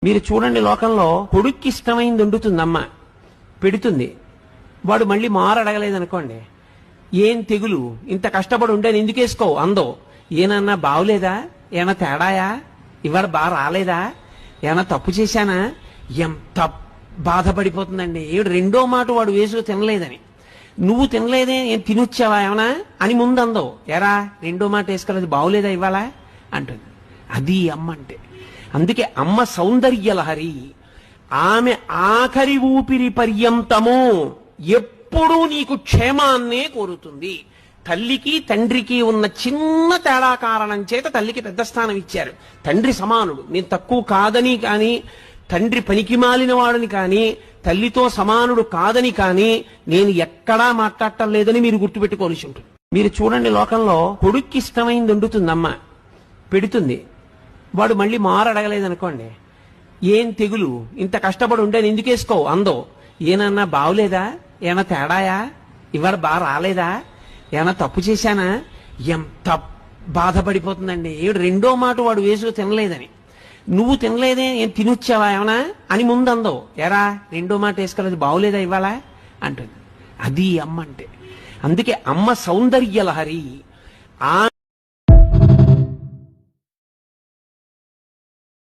మీరు చూడండి, లోకంలో కొడుక్కి ఇష్టమైంది వండుతుంది అమ్మ, పెడుతుంది. వాడు మళ్ళీ మారడగలేదనుకోండి, ఏం తెగులు, ఇంత కష్టపడి ఉండే ఎందుకు వేసుకోవు అందో. ఏనన్నా బావులేదా, ఏమన్నా తేడాయా, ఇవాళ బాగా రాలేదా, ఏమన్నా తప్పు చేశానా, ఎంత బాధపడిపోతుందండి. రెండో మాట వాడు వేసుకు తినలేదని, నువ్వు తినలేదే, ఏం తినొచ్చావా ఏమన్నా అని ముందు అందో. ఎరా రెండో మాట వేసుకోలేదు, బావులేదా ఇవాళ అంటుంది. అది అమ్మ అంటే. అందుకే అమ్మ సౌందర్యలహరి. ఆమె ఆఖరి ఊపిరి పర్యంతము ఎప్పుడూ నీకు క్షేమాన్నే కోరుతుంది. తల్లికి తండ్రికి ఉన్న చిన్న తేడా కారణం చేత తల్లికి పెద్ద స్థానం ఇచ్చారు. తండ్రి సమానుడు, నేను తక్కువ కాదని కానీ, తండ్రి పనికి మాలిన వాడని కానీ, తల్లితో సమానుడు కాదని కానీ నేను ఎక్కడా మాట్లాడటం లేదని మీరు గుర్తుపెట్టుకోవాల్సి ఉంటుంది. మీరు చూడండి, లోకంలో కొడుక్కి ఇష్టమైంది వండుతుంది అమ్మ, పెడుతుంది. వాడు మళ్ళీ మారడగలేదనుకోండి, ఏం తెగులు, ఇంత కష్టపడి ఉండే ఎందుకు వేసుకోవు అందో. ఏనన్నా బావులేదా, ఏమన్నా తేడాయా, ఇవాళ బాగా రాలేదా, ఏమన్నా తప్పు చేశానా, ఎంత బాధపడిపోతుందండి. రెండో మాట వాడు వేసుకు తినలేదని, నువ్వు తినలేదే, ఏం తినొచ్చావా ఏమన్నా అని ముందు అందో. ఎరా రెండో మాట వేసుకోలేదు, బావులేదా ఇవాళ అంటుంది. అది అమ్మ అంటే. అందుకే అమ్మ సౌందర్యలహరి.